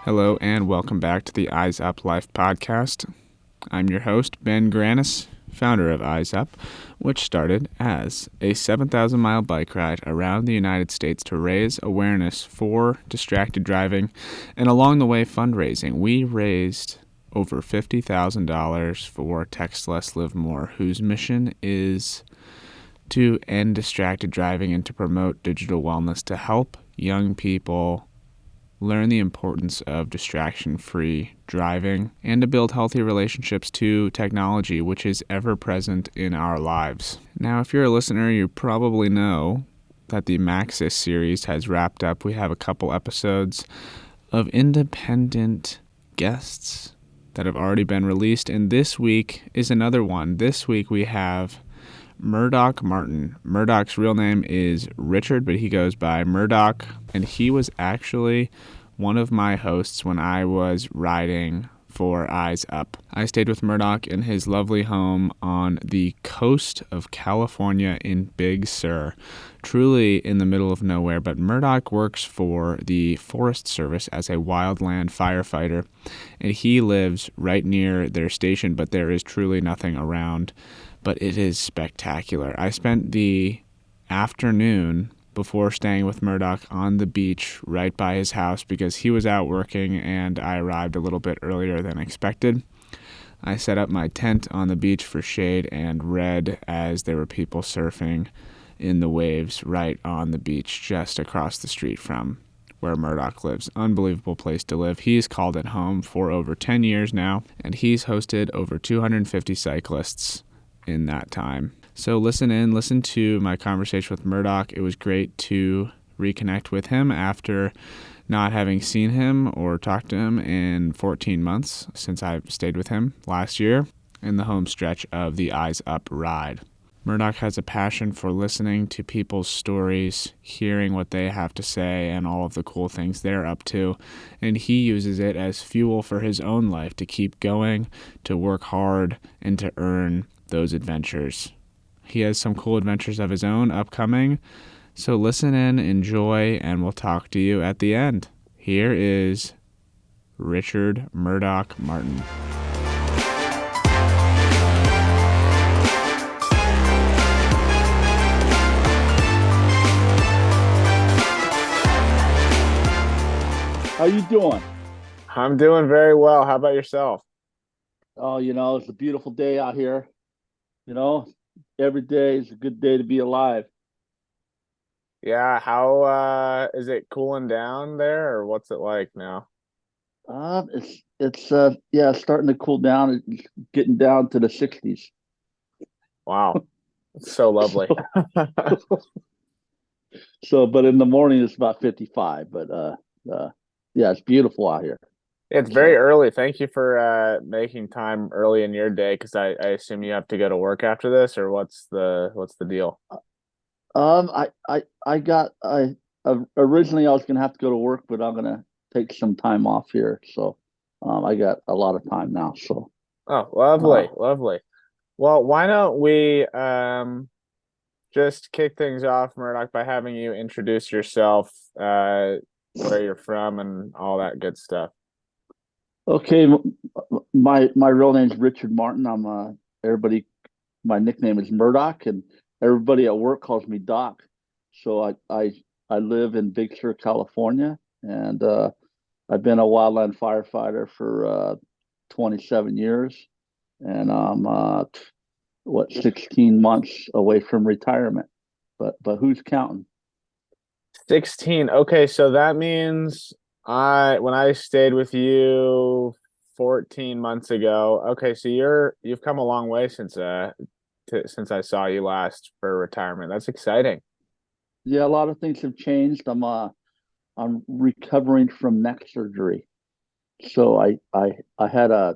Hello and welcome back to the Eyes Up Life podcast. I'm your host, Ben Granis, founder of Eyes Up, which started as a 7,000-mile bike ride around the United States to raise awareness for distracted driving and along the way fundraising. We raised over $50,000 for Text Less, Live More, whose mission is to end distracted driving and to promote digital wellness to help young people learn the importance of distraction-free driving, and to build healthy relationships to technology, which is ever present in our lives. Now, if you're a listener, you probably know that the Maxis series has wrapped up. We have a couple episodes of independent guests that have already been released, and this week is another one. This week we have Murdock Martin. Murdock's real name is Richard, but he goes by Murdock, and he was actually one of my hosts when I was riding for Eyes Up. I stayed with Murdock in his lovely home on the coast of California in Big Sur, truly in the middle of nowhere, but Murdock works for the Forest Service as a wildland firefighter, and he lives right near their station, but there is truly nothing around. But it is spectacular. I spent the afternoon before staying with Murdock on the beach right by his house because he was out working and I arrived a little bit earlier than expected. I set up my tent on the beach for shade and read as there were people surfing in the waves right on the beach just across the street from where Murdock lives. Unbelievable place to live. He's called it home for over 10 years now, and he's hosted over 250 cyclists in that time. So listen to my conversation with Murdock. It was great to reconnect with him after not having seen him or talked to him in 14 months since I stayed with him last year in the home stretch of the Eyes Up ride. Murdock has a passion for listening to people's stories, hearing what they have to say, and all of the cool things they're up to, and he uses it as fuel for his own life to keep going, to work hard, and to earn those adventures. He has some cool adventures of his own upcoming, so listen in, enjoy, and we'll talk to you at the end. Here is Richard Murdock Martin. How you doing? I'm doing very well. How about yourself? Oh, it's a beautiful day out here. Every day is a good day to be alive. Yeah, how is it cooling down there, or what's it like now? It's starting to cool down. It's getting down to the 60s. Wow, it's so lovely. But in the morning it's about 55. But yeah, it's beautiful out here. It's very early. Thank you for making time early in your day, because I assume you have to go to work after this, or what's the deal? Originally I was gonna have to go to work, but I'm gonna take some time off here. So, I got a lot of time now. So, Oh, lovely. Well, why don't we just kick things off, Murdock, by having you introduce yourself, where you're from, and all that good stuff. okay, my real name is Richard Martin. My nickname is Murdock, and everybody at work calls me Doc. So I live in Big Sur, California, and I've been a wildland firefighter for 27 years, and I'm 16 months away from retirement. But who's counting? 16. Okay, so that means when I stayed with you 14 months ago. Okay, so you've come a long way since I saw you last for retirement. That's exciting. Yeah, a lot of things have changed. I'm recovering from neck surgery, so I had a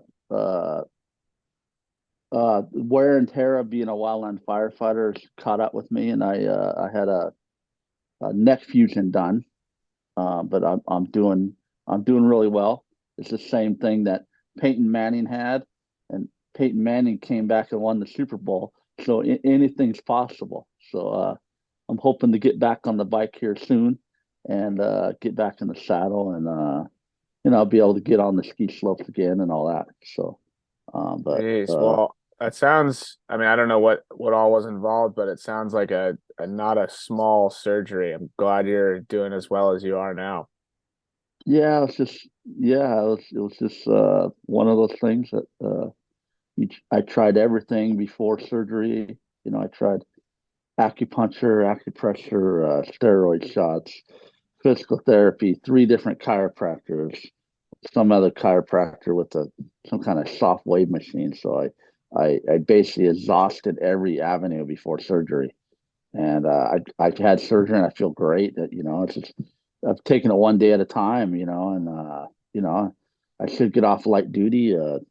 wear and tear of being a wildland firefighter caught up with me, and I had a neck fusion done. But I'm doing really well. It's the same thing that Peyton Manning had, and Peyton Manning came back and won the Super Bowl. So anything's possible. So I'm hoping to get back on the bike here soon and get back in the saddle be able to get on the ski slopes again and all that. So, but Jeez. Well, that sounds, I mean, I don't know what all was involved, but it sounds like a not a small surgery. I'm glad you're doing as well as you are now. yeah, it's just yeah, it was just one of those things that I tried everything before surgery. I tried acupuncture, acupressure, steroid shots, physical therapy, three different chiropractors, some other chiropractor with some kind of soft wave machine. So I basically exhausted every avenue before surgery, and I had surgery and I feel great. That it's just I've taken it one day at a time. And you know I should get off light duty the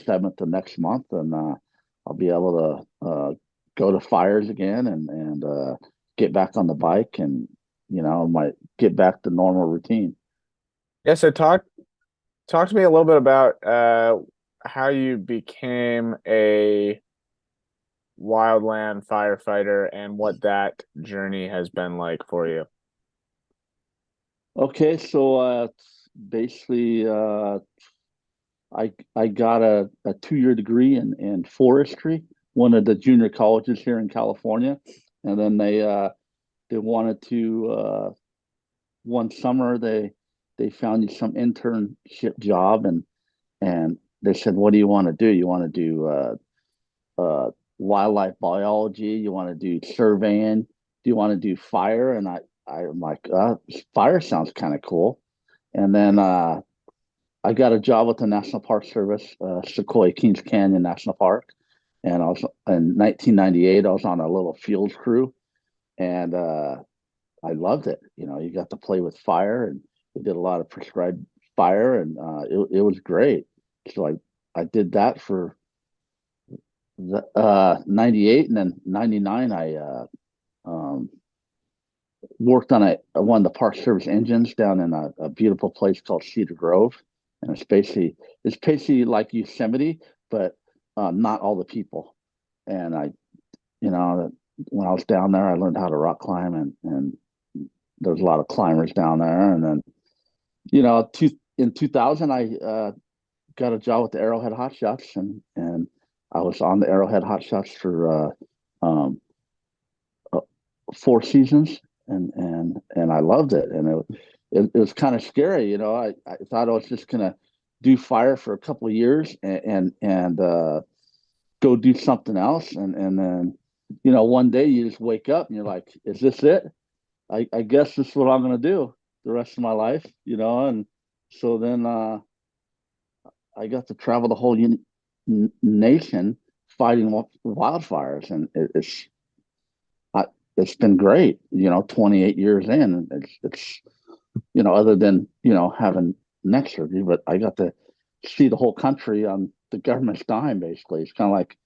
7th of next month, and I'll be able to go to fires again and get back on the bike and might get back to normal routine. Yeah, so talk to me a little bit about how you became a wildland firefighter and what that journey has been like for you. Okay, so basically, I got a 2-year degree in forestry, one of the junior colleges here in California, and then they wanted to one summer they found you some internship job, and they said, what do you want to do? You want to do wildlife biology? You want to do surveying? Do you want to do fire? And I'm like, fire sounds kind of cool. And then I got a job with the National Park Service, Sequoia Kings Canyon National Park. And I was in 1998, I was on a little field crew, and I loved it. You got to play with fire, and we did a lot of prescribed fire, and it was great. So I did that for 98, and then 99 I um, worked on one of the Park Service engines down in a beautiful place called Cedar Grove, and it's basically like Yosemite, but not all the people. And when I was down there, I learned how to rock climb, and there's a lot of climbers down there. And then in 2000, I got a job with the Arrowhead Hot Shots, and I was on the Arrowhead Hot Shots for uh, 4 seasons, and I loved it. And it was kind of scary. I thought I was just gonna do fire for a couple of years and go do something else, and then one day you just wake up and you're like, is this it? I guess this is what I'm gonna do the rest of my life. And so then I got to travel the whole nation fighting wildfires, and I, it's been great. 28 years in, it's other than having neck surgery, but I got to see the whole country on the government's dime. Basically, it's kind of like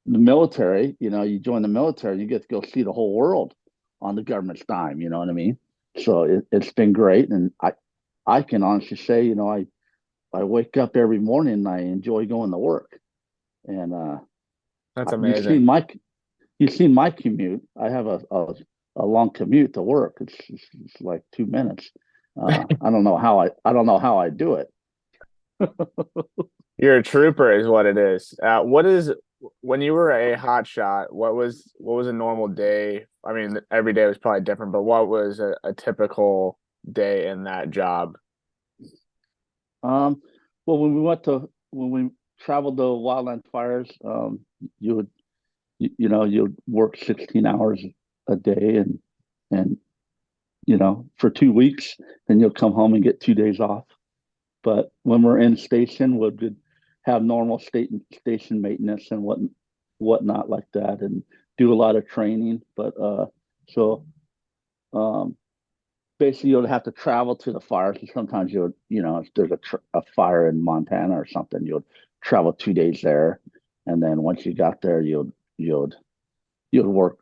the military. You join the military, you get to go see the whole world on the government's dime. You know what I mean? So it's been great, and I can honestly say, I wake up every morning and I enjoy going to work. And That's you've amazing. seen my you've seen my commute. I have a long commute to work. It's like 2 minutes. I don't know how I do it. You're a trooper, is what it is. What is when you were a hot shot? What was a normal day? I mean, every day was probably different, but what was a typical day in that job? Um, well, when we traveled to wildland fires, you would you'd work 16 hours a day, and for 2 weeks, then you'll come home and get 2 days off. But when we're in station, we'd have normal station maintenance and whatnot like that, and do a lot of training. But so um, basically, you'll have to travel to the fire. So sometimes if there's a fire in Montana or something, you'll travel 2 days there, and then once you got there, you'll work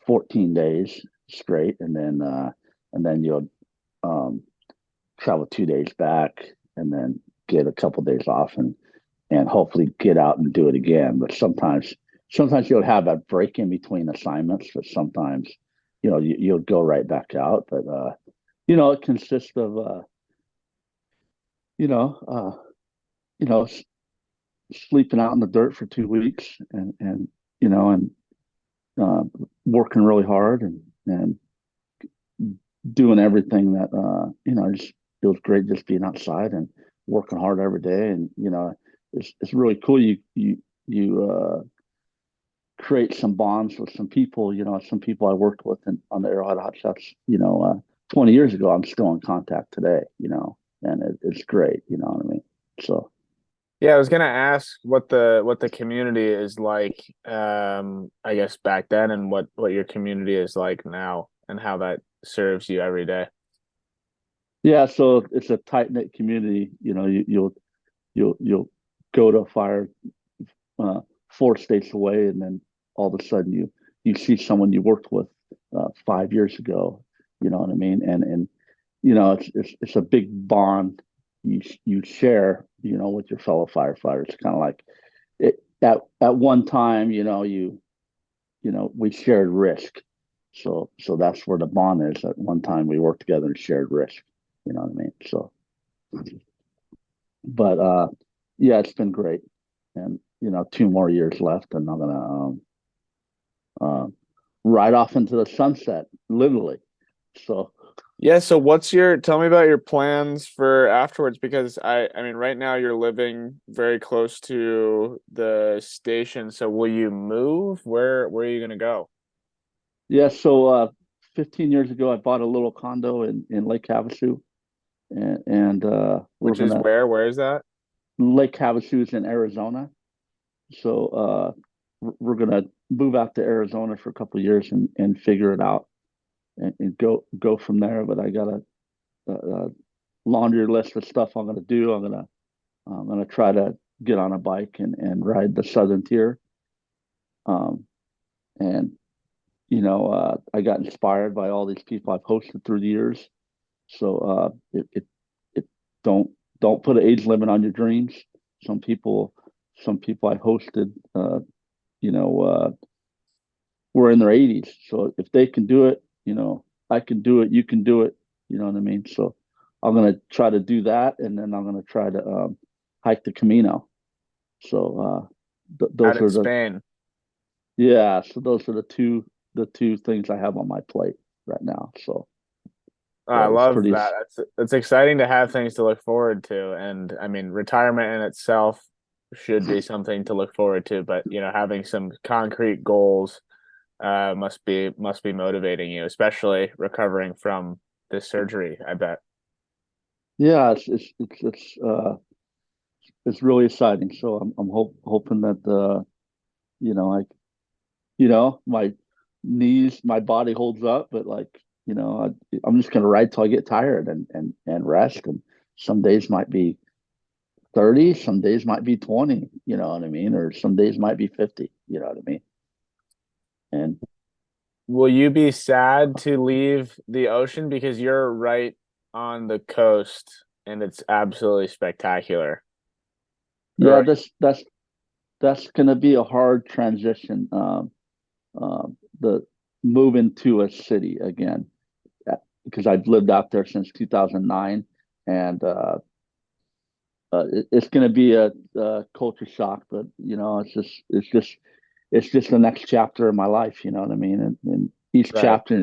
14 days straight, and then you'll um, travel 2 days back, and then get a couple of days off, and hopefully get out and do it again. But sometimes you'll have a break in between assignments, but sometimes you'll go right back out. But it consists of you know, you know, sleeping out in the dirt for 2 weeks and you know, and uh, working really hard and doing everything that it just feels great just being outside and working hard every day. And it's really cool. You create some bonds with some people. Some people I worked with on the Arrowhead Hot Shots. 20 years ago, I'm still in contact today. And it's great. You know what I mean? So Yeah, I was gonna ask what the community is like, I guess back then, and what your community is like now, and how that serves you every day. yeah, so it's a tight knit community. You'll go to a fire uh, 4 states away, and then all of a sudden you see someone you worked with 5 years ago. You know what I mean? And it's a big bond you share. With your fellow firefighters. It's kind of like it at one time. We shared risk. So that's where the bond is. At one time we worked together and shared risk. You know what I mean? So, but yeah, it's been great. And 2 more years left, and I'm gonna uh, ride off into the sunset, literally. So Yeah, so tell me about your plans for afterwards, because I mean right now you're living very close to the station, so will you move? Where are you gonna go? yeah, so 15 years ago, I bought a little condo in Lake Havasu, and we're Which is gonna where? Where is that? Lake Havasu is in Arizona. So we're gonna move out to Arizona for a couple of years and figure it out and go from there. But I got a laundry list of stuff I'm gonna do. I'm gonna try to get on a bike and ride the Southern Tier. Um, and I got inspired by all these people I've hosted through the years. So it don't don't put an age limit on your dreams. Some people some people I hosted, you know, were in their 80s. So if they can do it, I can do it. You can do it. You know what I mean? So I'm gonna try to do that, and then I'm gonna try to hike the Camino. So Out those in are the Spain. yeah. So those are the two things I have on my plate right now. So I it's love pretty. that. It's exciting to have things to look forward to, and I mean, retirement in itself should be something to look forward to, but having some concrete goals must be motivating you, especially recovering from this surgery, I bet. Yeah, it's really exciting. So I'm hoping that you know I my knees, my body holds up, but I'm just gonna ride till I get tired and rest. And some days might be 30, some days might be 20. You know what I mean? Or some days might be 50. You know what I mean? And Will you be sad to leave the ocean, because you're right on the coast and it's absolutely spectacular? yeah, Or that's gonna be a hard transition. The moving to a city again, because I've lived out there since 2009, and it's going to be a culture shock. But it's just the next chapter of my life. You know what I mean? And right. each chapter in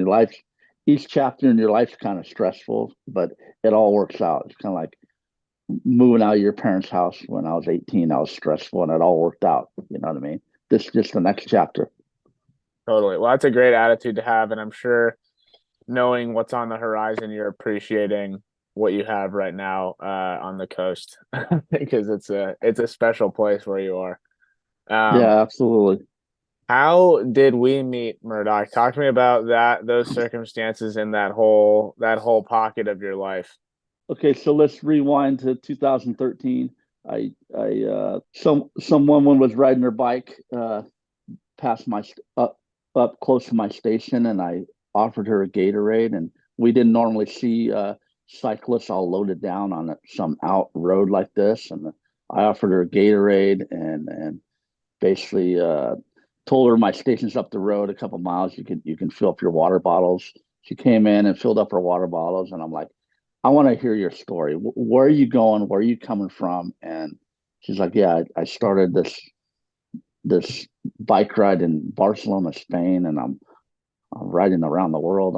your life's kind of stressful, but it all works out. It's kind of like moving out of your parents' house when I was 18. I was stressful, and it all worked out. You know what I mean? This is just the next chapter. Totally. Well, that's a great attitude to have, and I'm sure knowing what's on the horizon, you're appreciating what you have right now on the coast, because it's a special place where you are. Um, Yeah, absolutely. how did we meet, Murdock? Talk to me about those circumstances in that whole pocket of your life. Okay, so let's rewind to 2013. Someone was riding their bike past my up close to my station, and I offered her a Gatorade. And we didn't normally see cyclists all loaded down on some out road like this. And I offered her a Gatorade and basically told her my station's up the road a couple miles. You can fill up your water bottles. She came in and filled up her water bottles, and I'm like, I want to hear your story. Where are you going? Where are you coming from? And she's like, yeah, I started this bike ride in Barcelona, Spain, and I'm riding around the world.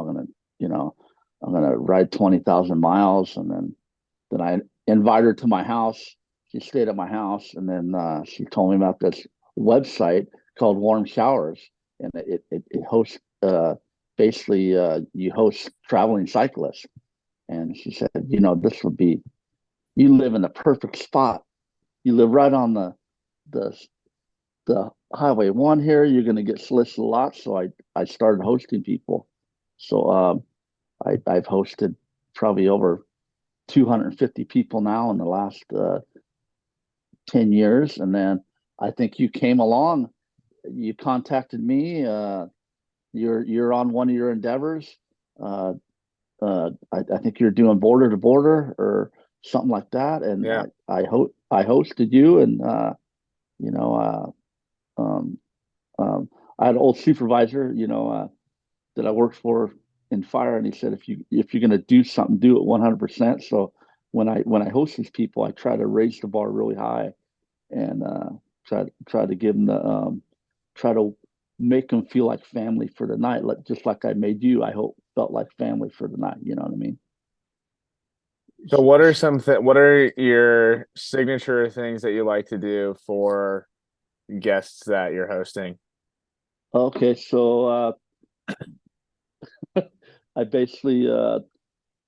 You know, I'm gonna ride 20,000 miles, and then I invite her to my house. She stayed at my house, and then she told me about this website called Warm Showers, and it hosts basically you host traveling cyclists. And she said, this would be you live in the perfect spot. You live right on the the Highway 1 here. You're going to get solicited a lot. So I started hosting people. So I've hosted probably over 250 people now in the last 10 years. And then I think you came along, you contacted me. You're on one of your endeavors. Uh, I think you're doing border to border or something like that. And Yeah. I hosted you, and you know, um, I had an old supervisor, that I worked for in fire, and he said, if you're going to do something, do it 100%. So when I host these people, I try to raise the bar really high, and try to give them try to make them feel like family for the night, just like I made you. I hope felt like family for the night. You know what I mean? So what are your signature things that you like to do for guests that you're hosting? Okay, so I basically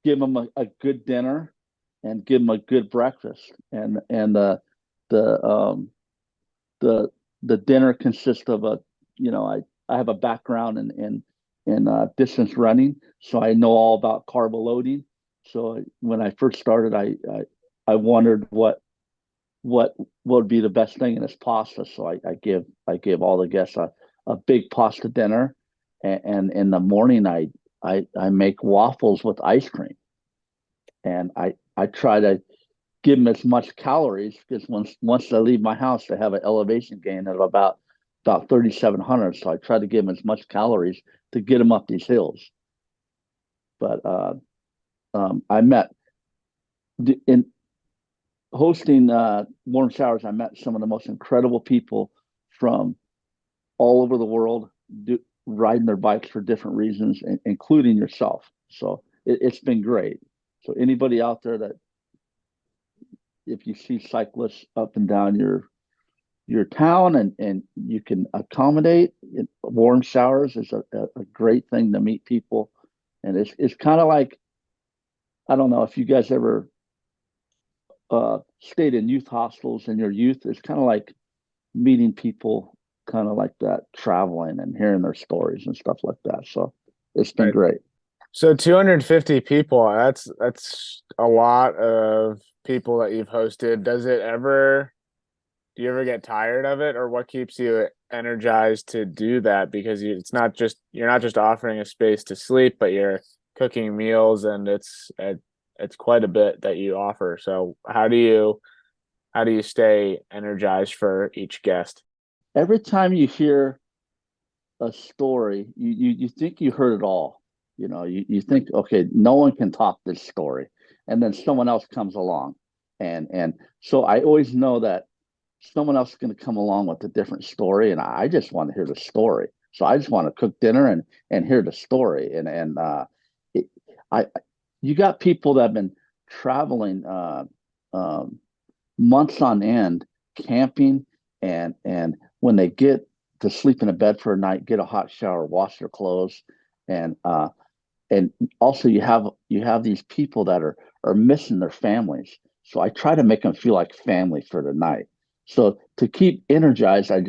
give them a good dinner and give them a good breakfast, and the the the dinner consists of I have a background in distance running, so I know all about carb loading. So when I first started, I wondered what would be the best thing, and it's pasta. So I give all the guests a big pasta dinner, and in the morning I make waffles with ice cream, and I try to give them as much calories because once they leave my house, they have an elevation gain of about 3,700. So I try to give them as much calories to get them up these hills. But I met in hosting warm showers. I met some of the most incredible people from all over the world, riding their bikes for different reasons, including yourself. So it's been great. So anybody out there that if you see cyclists up and down your town and you can accommodate it, warm showers is a great thing to meet people. And it's kind of like, I don't know if you guys ever stayed in youth hostels in your youth. It's kind of like meeting people kind of like that, traveling and hearing their stories and stuff like that. So it's been Right. great. So 250 people, that's a lot of people that you've hosted. Do you ever get tired of it, or what keeps you energized to do that? Because you're not just offering a space to sleep, but you're cooking meals, and it's quite a bit that you offer. So how do you stay energized for each guest? Every time you hear a story, you think you heard it all. You think, okay, no one can top this story. And then someone else comes along. And so I always know that someone else is going to come along with a different story. And I just want to hear the story. So I just want to cook dinner and hear the story. It, I you got people that have been traveling um, months on end, camping, and when they get to sleep in a bed for a night, get a hot shower, wash their clothes, and and also you have these people that are missing their families. So I try to make them feel like family for the night. So to keep energized, I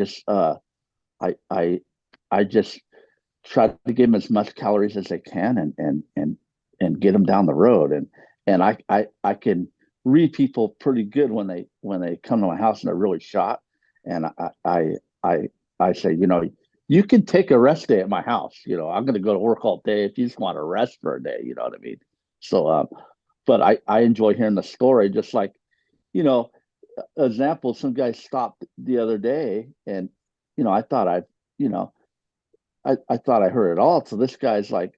I I just try to give them as much calories as they can and get them down the road. And I can read people pretty good when they come to my house and they're really shot. And I I say, you can take a rest day at my house. I'm going to go to work all day if you just want to rest for a day. You know what I mean? So, but I enjoy hearing the story. Just like, you know, example, some guy stopped the other day, and I thought you know, I thought I heard it all. So this guy's like,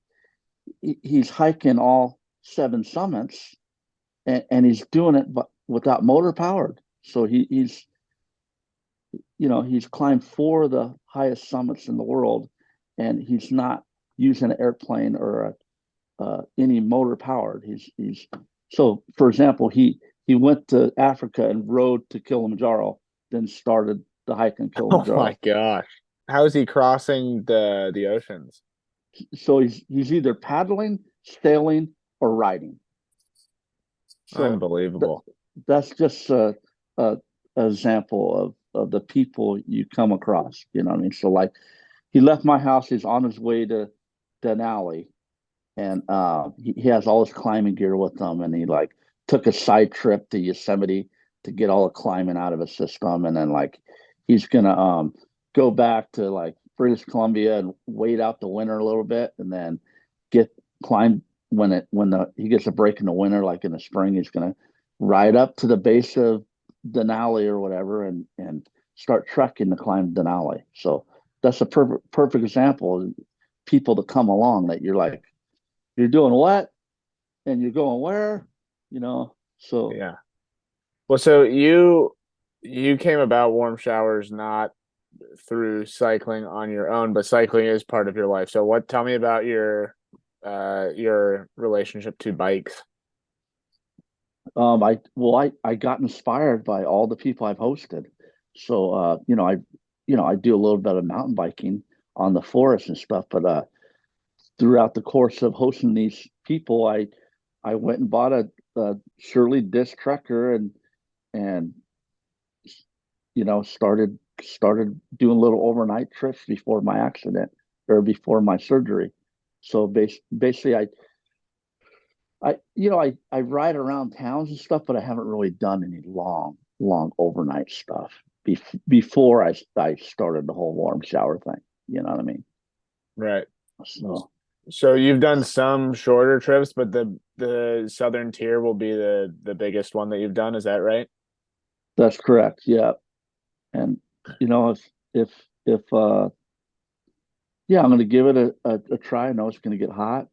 he's hiking all 7 summits, and he's doing it but without motor powered. So he's climbed 4 of the highest summits in the world, and he's not using an airplane or any motor powered. He's so, for example, he went to Africa and rode to Kilimanjaro, then started the hike in Oh my Kilimanjaro. gosh. How is he crossing the oceans? So he's either paddling, sailing, or riding. So th- Unbelievable. that's just a example of the people you come across. You know what I mean? So like, he left my house. He's on his way to Denali, and he has all his climbing gear with him, and he like took a side trip to Yosemite to get all the climbing out of his system, and then like he's gonna go back to like British Columbia and wait out the winter a little bit, and then get climb when he gets a break in the winter, like in the spring, he's gonna ride up to the base of Denali or whatever, and start trekking to climb Denali. So that's a perfect example of people to come along that you're like, you're doing what and you're going where, so Yeah. Well, so you came about warm showers not through cycling on your own, but cycling is part of your life. So tell me about your relationship to bikes. I got inspired by all the people I've hosted. So I do a little bit of mountain biking on the forest and stuff, but throughout the course of hosting these people, I went and bought a Shirley disc trekker, and started doing little overnight trips before my accident or before my surgery. So basically, I ride around towns and stuff, but I haven't really done any long overnight stuff before I started the whole warm shower thing. You know what I mean? Right. So So you've done some shorter trips, but the southern tier will be the biggest one that you've done. Is that right? that's correct. Yeah, and if if yeah, I'm going to give it a try. I know it's going to get hot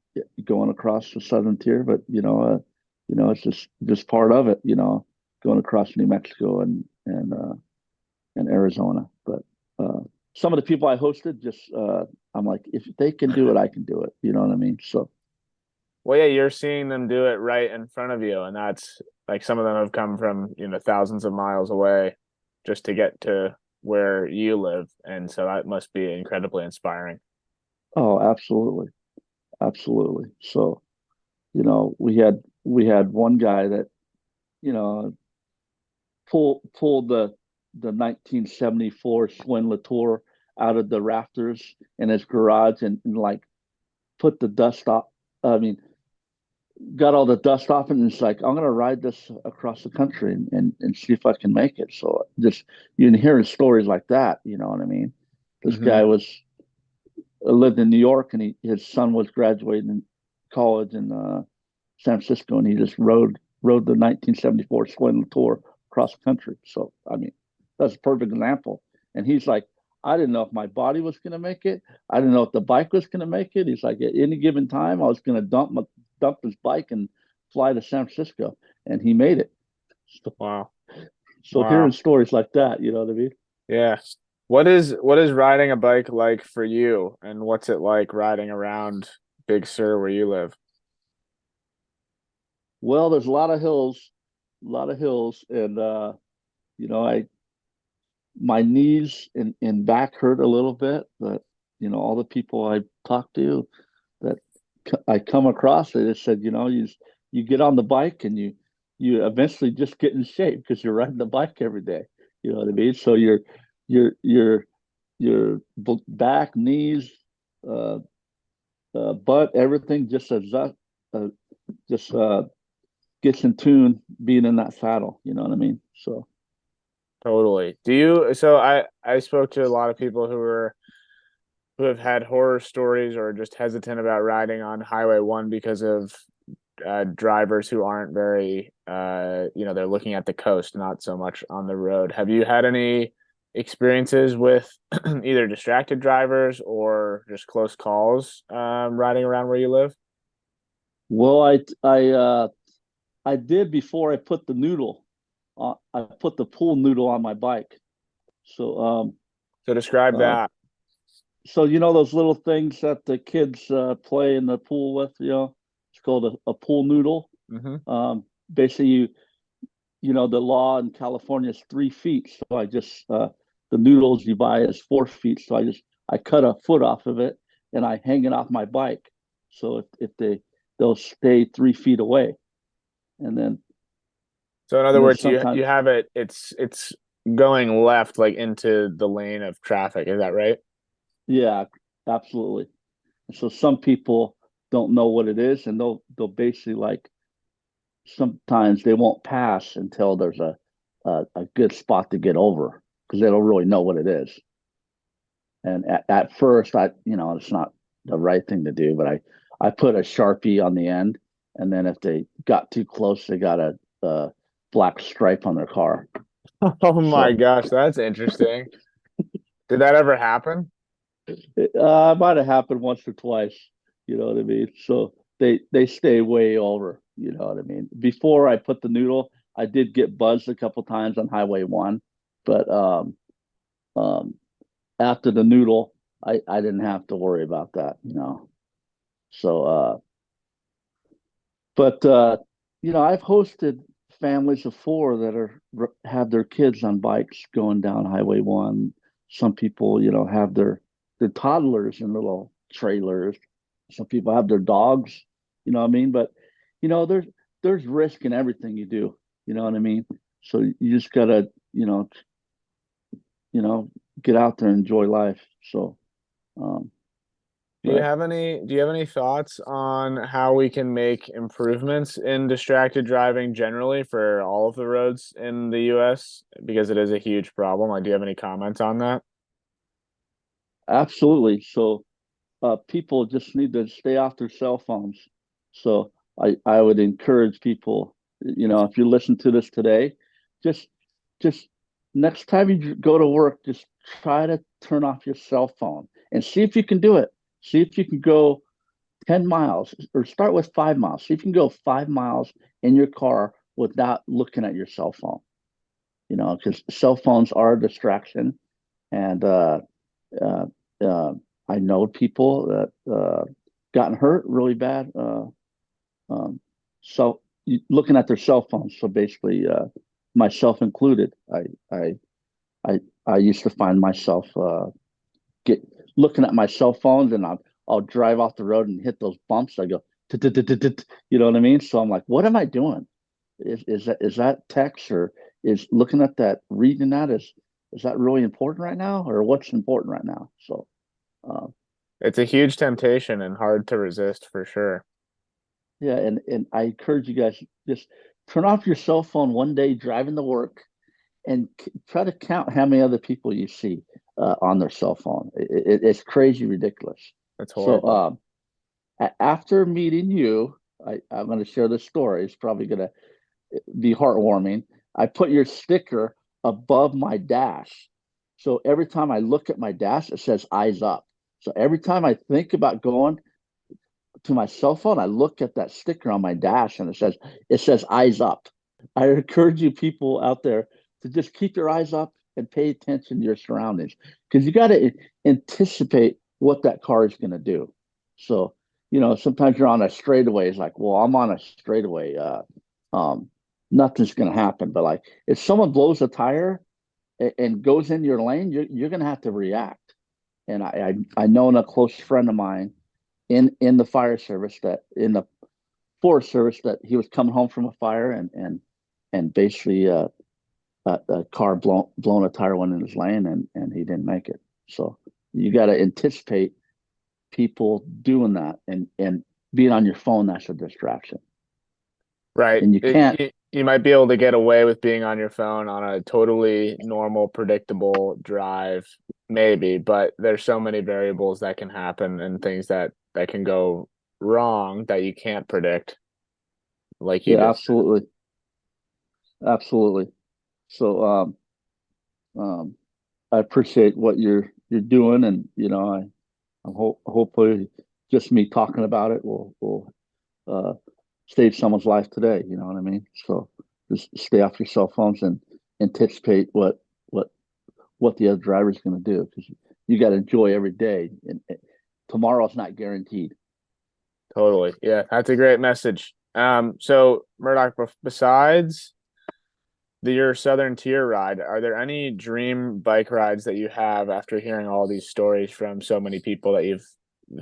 going across the southern tier, but it's just part of it. Going across New Mexico and Arizona. But uh, some of the people I hosted, I'm like, if they can do it, I can do it. You know what I mean? So Well, yeah, you're seeing them do it right in front of you, and that's like some of them have come from, thousands of miles away just to get to where you live, and so that must be incredibly inspiring. oh, absolutely, absolutely. So we had one guy that you know pulled the 1974 Swin Latour out of the rafters in his garage, and like put the dust off. I mean, got all the dust off, and it's like, I'm gonna ride this across the country and see if I can make it. So just you hearing stories like that, you know what I mean? This Hmm. guy lived in New York, and his son was graduating college in San Francisco, and he just rode the 1974 Swin Tour across the country. So I mean, that's a perfect example. And he's like, I didn't know if my body was going to make it. I didn't know if the bike was going to make it. He's like, at any given time, I was going to dump his bike and fly to San Francisco, and he made it. So, Wow. so hearing Wow. stories like that, you know what I mean? Yeah. What is riding a bike like for you, and what's it like riding around Big Sur where you live? Well, there's a lot of hills, and I my knees and back hurt a little bit, but all the people I talked to that I come across, they just said, you get on the bike, and you eventually just get in shape because you're riding the bike every day. You know what I mean? So your your back, knees, uh, butt, everything uh, just gets in tune being in that saddle. You know what I mean? So Totally. So I spoke to a lot of people who have had horror stories or just hesitant about riding on Highway 1 because of drivers who aren't very they're looking at the coast, not so much on the road. Have you had any experiences with either distracted drivers or just close calls riding around where you live? Well, I did before I put the noodle. I put the pool noodle on my bike. So So describe uh, that. so you know those little things that the kids play in the pool with. It's called a pool noodle. Hmm. Basically, the law in California is 3 feet. So I just the noodles you buy is 4 feet. So I cut a foot off of it and I hang it off my bike. So if they'll stay 3 feet away, and then So in and other then words, you sometimes you have it. It's going left, like into the lane of traffic. Is that right? yeah, absolutely. So some people don't know what it is, and they'll basically like sometimes they won't pass until there's a good spot to get over because they don't really know what it is. And at first, it's not the right thing to do, but I put a Sharpie on the end, and then if they got too close, they got a black stripe on their car. Oh my So gosh, that's interesting. Did that ever happen? it might have happened once or twice. You know what I mean? So they stay way over. You know what I mean? Before I put the noodle, I did get buzzed a couple times on Highway 1, but um, after the noodle, I didn't have to worry about that. So but I've hosted families of four that have their kids on bikes going down Highway 1. Some people, have their toddlers in little trailers. Some people have their dogs, you know what I mean? But there's risk in everything you do, you know what I mean? So you just gotta, you know, get out there and enjoy life. So um, but Do you have any thoughts on how we can make improvements in distracted driving generally for all of the roads in the US? Because it is a huge problem. Like, do you have any comments on that? absolutely. So people just need to stay off their cell phones. So I would encourage people, if you listen to this today, just just next time you go to work, just try to turn off your cell phone and see if you can do it. See if you can go 10 miles or start with 5 miles. See if you can go 5 miles in your car without looking at your cell phone, because cell phones are a distraction. And uh, uh, I know people that gotten hurt really bad. Um, so looking at their cell phones. So basically, myself included, I, I, I used to find myself get looking at my cell phones, and I'll drive off the road and hit those bumps. I go, you know what I mean? So I'm like, what am I doing? Is that text, or is looking at that, reading that, is that really important right now, or what's important right now? So uh, It's a huge temptation and hard to resist for sure. yeah, and I encourage you guys, just turn off your cell phone one day driving to work, and try to count how many other people you see on their cell phone. It's crazy ridiculous. It's So horrible. after meeting you, I'm going to share this story. It's probably going to be heartwarming. I put your sticker above my dash. So every time I look at my dash, it says eyes up. So every time I think about going to my cell phone, I look at that sticker on my dash, and it says eyes up. I encourage you people out there to just keep your eyes up and pay attention to your surroundings, because you got to anticipate what that car is going to do. So, sometimes you're on a straightaway. It's like, well, I'm on a straightaway. Um, Nothing's going to happen. But like, if someone blows a tire and goes in your lane, you're going to have to react. And I know a close friend of mine in the fire service, that in the Forest Service, that he was coming home from a fire, and basically a car blown a tire, went in his lane, and he didn't make it. So you got to anticipate people doing that, and being on your phone, that's a distraction, Right. and you can't. You might be able to get away with being on your phone on a totally normal, predictable drive, maybe, but there's so many variables that can happen and things that can go wrong that you can't predict, like you Yeah, just said. absolutely, absolutely. So um I appreciate what you're doing, and I'm hopefully just me talking about it will uh, save someone's life today. You know what I mean? So just stay off your cell phones and anticipate what what the other driver's going to do, because you got to enjoy every day, and tomorrow's not guaranteed. Totally. Yeah, that's a great message. So Murdock, besides your Southern Tier ride, are there any dream bike rides that you have after hearing all these stories from so many people that you've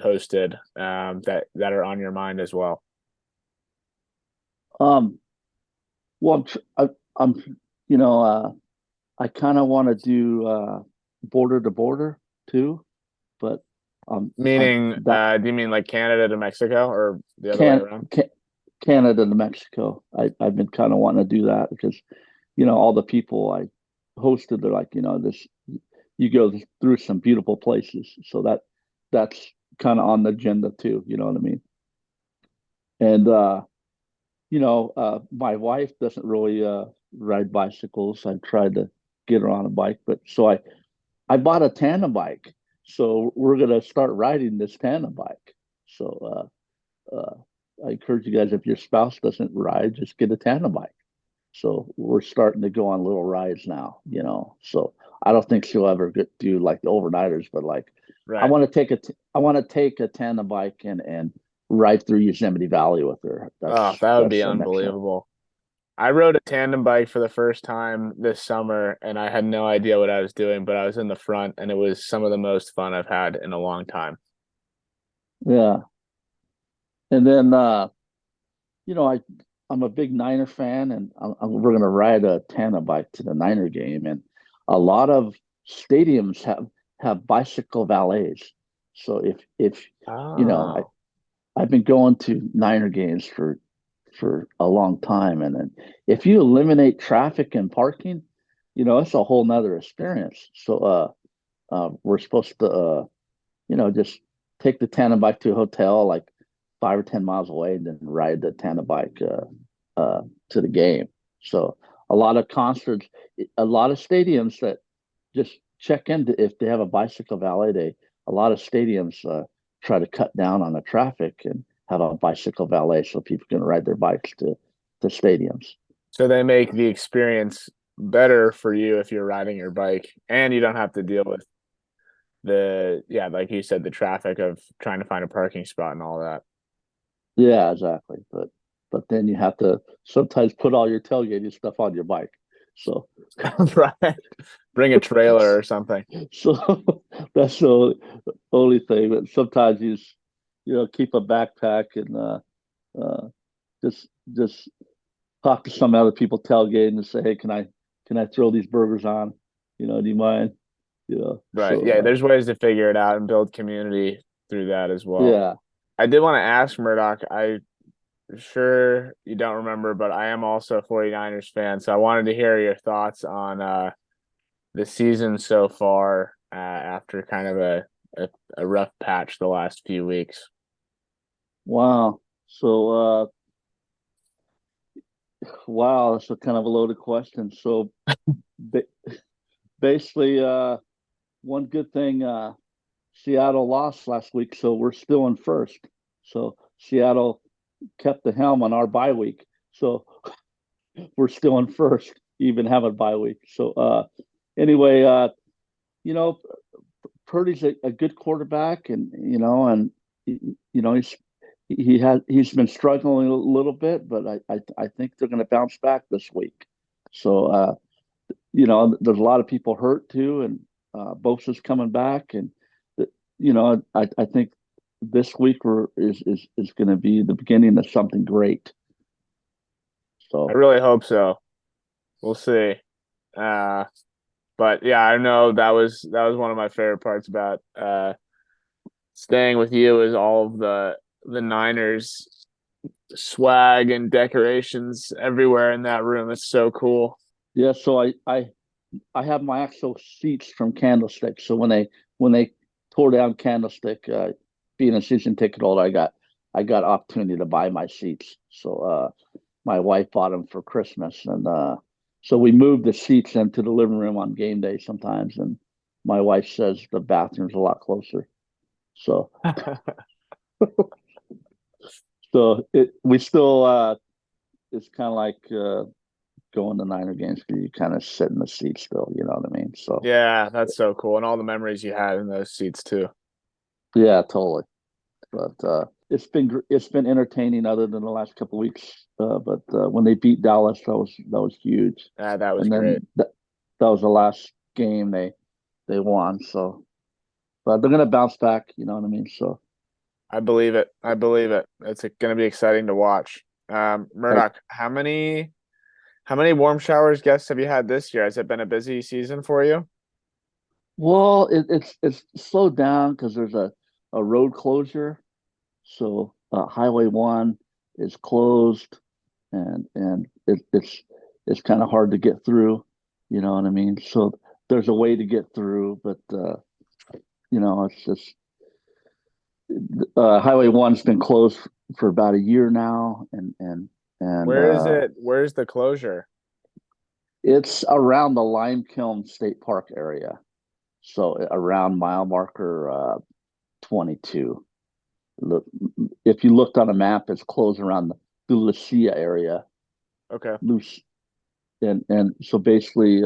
hosted, that are on your mind as well? Um, well, I'm you know, I kind of want to do border to border too, but Meaning, that do you mean like Canada to Mexico or the other way can, around? can Canada to Mexico. I've been kind of wanting to do that because, all the people I hosted, they're like, this, you go through some beautiful places. So that's kind of on the agenda too. You know what I mean? And, my wife doesn't really ride bicycles. I tried to get her on a bike, but I bought a tandem bike. So we're going to start riding this tandem bike. So, I encourage you guys, if your spouse doesn't ride, just get a tandem bike. So we're starting to go on little rides now. So I don't think she'll ever do like the overnighters, but like Right. I want to take a tandem bike and ride through Yosemite Valley with her. Oh, that would be That's the next one. unbelievable. I rode a tandem bike for the first time this summer and I had no idea what I was doing, but I was in the front and it was some of the most fun I've had in a long time. Yeah. And then I'm a big Niner fan, and we're going to ride a tandem bike to the Niner game, and a lot of stadiums have bicycle valets. So if you know, Oh. I've been going to Niner games for a long time, and then if you eliminate traffic and parking, it's a whole nother experience. So we're supposed to just take the tandem bike to a hotel like 5 or 10 miles away, and then ride the tandem bike to the game. So a lot of concerts, a lot of stadiums that just check in if they have a bicycle valet. A lot of stadiums try to cut down on the traffic and have a bicycle valet so people can ride their bikes to stadiums. So they make the experience better for you if you're riding your bike and you don't have to deal with yeah, like you said, the traffic of trying to find a parking spot and all that. Yeah, exactly. But then you have to sometimes put all your tailgating stuff on your bike. So Right. Bring a trailer or something. so that's the only thing. But sometimes you just, keep a backpack and uh, just talk to some other people tailgating and say, hey, can I throw these burgers on? Do you mind? Right. Yeah, So there's ways to figure it out and build community through that as well. yeah. I did want to ask Murdoch, I sure you don't remember, but I am also a 49ers fan, so I wanted to hear your thoughts on the season so far after kind of a rough patch the last few weeks. Wow. So wow, that's a kind of a loaded question. So ba basically, one good thing, Seattle lost last week, so we're still in first. So Seattle kept the helm on our bye week. So we're still in first, even have a bye week. So anyway, you know, Purdy's a good quarterback, and he's been struggling a little bit, but I think they're going to bounce back this week. So there's a lot of people hurt too, and Bosa's coming back, and I think this week is going to be the beginning of something great. I So really hope so. We'll see. Uh, but yeah, I know that was one of my favorite parts about staying with you is all of the Niners swag and decorations everywhere in that room. It's so cool. yeah, so I have my actual seats from Candlestick. So when they tore down Candlestick, being a season ticket holder, I got opportunity to buy my seats. So my wife bought them for Christmas, and so we moved the seats into the living room on game day sometimes. And my wife says the bathroom's a lot closer. So So we still it's kind of like going to Niner games because you kind of sit in the seat still. You know what I mean? So Yeah, that's so cool. And all the memories you had in those seats too. yeah, totally. But it's been entertaining other than the last couple of weeks. But when they beat Dallas, that was huge. Yeah, that was And great. then that was the last game they won. So, but they're gonna bounce back. You know what I mean? So, I believe it. I believe it. It's going to be exciting to watch. I, Murdock, how many warm showers guests have you had this year? Has it been a busy season for you? well, it's slowed down because there's a road closure. So Highway 1 is closed, and it's kind of hard to get through. You know what I mean? So there's a way to get through, but it's just Highway 1's been closed for about a year now, and Where is it? Where's the closure? it's around the Lime Kiln State Park area. So around mile marker 22. Look, if you looked on a map, it's closed around the Lucia area. Okay. Luce, and so basically,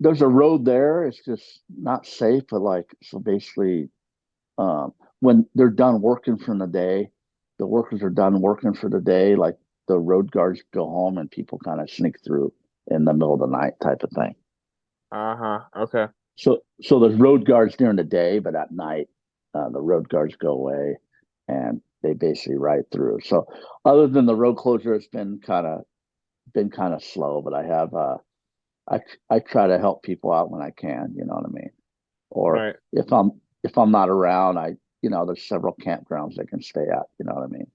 there's a road there. It's just not safe, but like so basically, when they're done working for the day, the workers are done working for the day. Like the road guards go home, and people kind of sneak through in the middle of the night, type of thing. Uh-huh. Okay. So there's road guards during the day, but at night, the road guards go away, and they basically ride through. So other than the road closure, it's been kind of slow, but I I try to help people out when I can. You know what I mean? Or Right. if I'm not around, there's several campgrounds they can stay at. You know what I mean?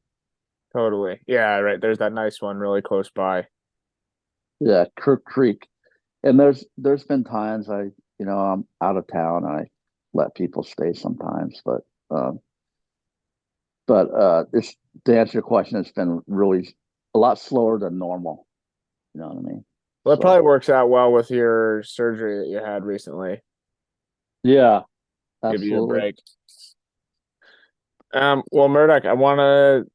Totally. Yeah, right. There's that nice one really close by. Yeah, Kirk Creek. And there's been times I'm out of town. I let people stay sometimes, um, it's to answer your question, it's been really a lot slower than normal. You know what I mean? Well, that So probably works out well with your surgery that you had recently. yeah, Give you a absolutely. break. Well, Murdoch, I want to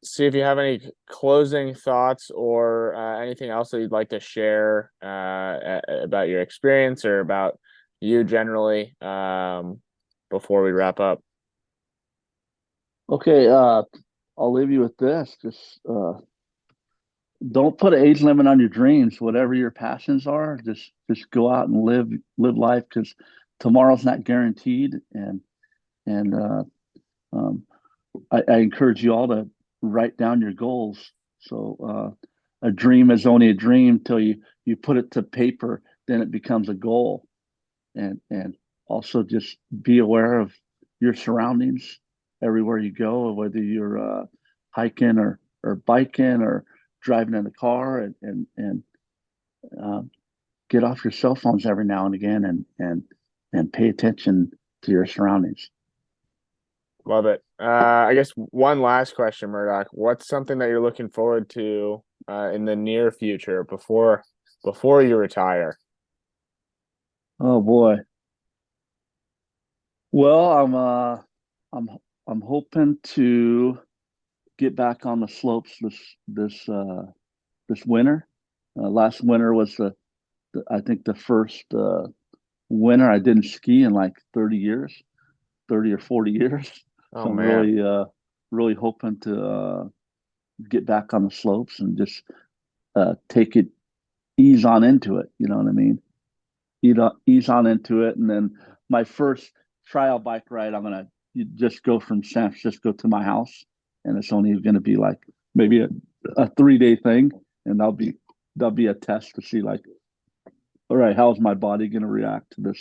see if you have any closing thoughts or anything else that you'd like to share about your experience or about you generally before we wrap up. Okay, I'll leave you with this. Just don't put an age limit on your dreams. Whatever your passions are, just go out and live life because tomorrow's not guaranteed. And um, I encourage you all to write down your goals. So a dream is only a dream till you put it to paper, then it becomes a goal. And also just be aware of your surroundings everywhere you go, whether you're hiking or biking or driving in the car, and um, get off your cell phones every now and again, and pay attention to your surroundings. Love it. I guess one last question, Murdoch. What's something that you're looking forward to in the near future before you retire? Oh boy. Well, I'm I'm hoping to get back on the slopes this winter. Last winter was I think the first winter I didn't ski in like 30 years, 30 or 40 years. Oh So I'm man, really hoping to get back on the slopes and just take it ease on into it. You know what I mean? Ease on into it, and then my first trial bike ride, I'm gonna just go from San Francisco to my house, and it's only going to be like maybe a 3 day thing, and that'll be a test to see like, all right, how's my body going to react to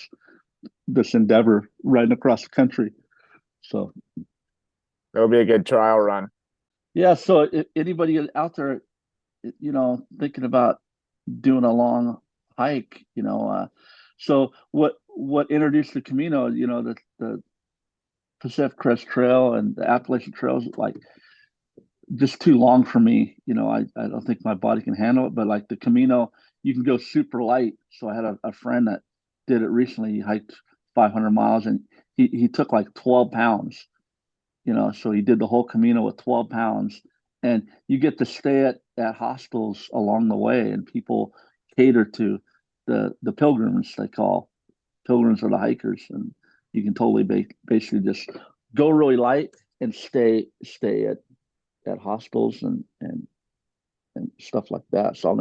this endeavor riding across the country? So it'll be a good trial run. yeah, so if anybody out there, thinking about doing a long hike, so what introduced the Camino, the Pacific Crest Trail and the Appalachian Trails, like just too long for me. I don't think my body can handle it. But like the Camino, you can go super light. So I had a friend that did it recently. He hiked 500 miles, and he took like 12 pounds. So he did the whole Camino with 12 pounds. And you get to stay at hostels along the way, and people cater to the pilgrims, they call pilgrims or the hikers. And you can totally basically just go really light and stay at hostels and stuff like that. So I'm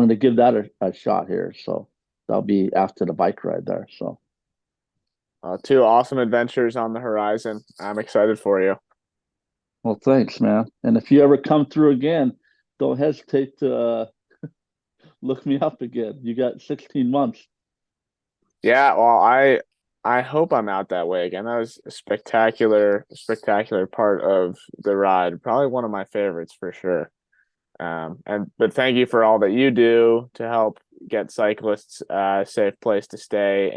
gonna give that a shot here. So that'll be after the bike ride there. So Two awesome adventures on the horizon. I'm excited for you. well, thanks, man. And if you ever come through again, don't hesitate to look me up again. You got 16 months. Yeah, well, I hope I'm out that way again. That was a spectacular part of the ride. Probably one of my favorites for sure. But thank you for all that you do to help get cyclists a safe place to stay.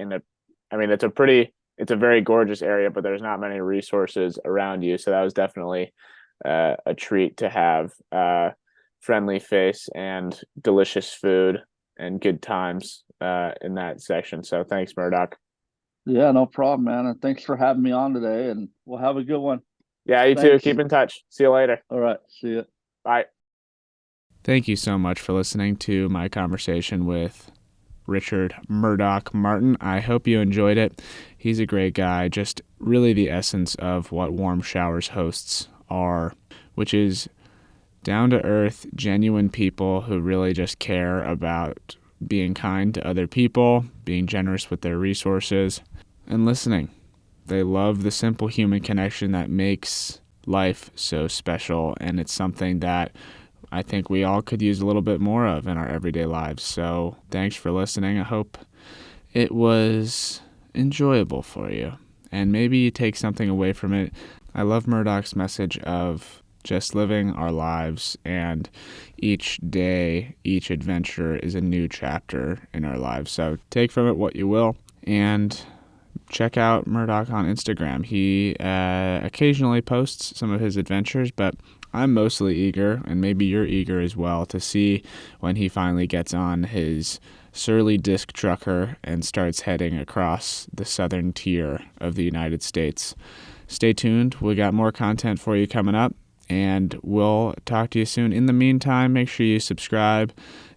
I mean, it's a very gorgeous area, but there's not many resources around you. So that was definitely a treat to have friendly face and delicious food and good times in that section. So thanks, Murdock. Yeah, no problem, man. And thanks for having me on today. And we'll have a good one. Yeah, you too. Thanks. Keep in touch. See you later. All right. See you. Bye. Thank you so much for listening to my conversation with Richard Murdock Martin. I hope you enjoyed it. He's a great guy, just really the essence of what Warm Showers hosts are, which is down-to-earth, genuine people who really just care about being kind to other people, being generous with their resources, and listening. They love the simple human connection that makes life so special, and it's something that I think we all could use a little bit more of in our everyday lives. So thanks for listening. I hope it was enjoyable for you, and maybe you take something away from it. I love Murdock's message of just living our lives, and each day, each adventure is a new chapter in our lives. So take from it what you will, and check out Murdock on Instagram. He occasionally posts some of his adventures, but I'm mostly eager, and maybe you're eager as well, to see when he finally gets on his surly disc trucker and starts heading across the southern tier of the United States. Stay tuned. We got more content for you coming up, and we'll talk to you soon. In the meantime, make sure you subscribe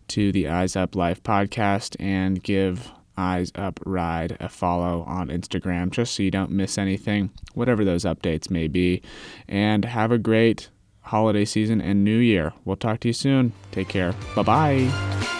to the Eyes Up Life podcast and give Eyes Up Ride a follow on Instagram, just so you don't miss anything, whatever those updates may be. And have a great holiday season and new year. We'll talk to you soon. Take care. Bye-bye.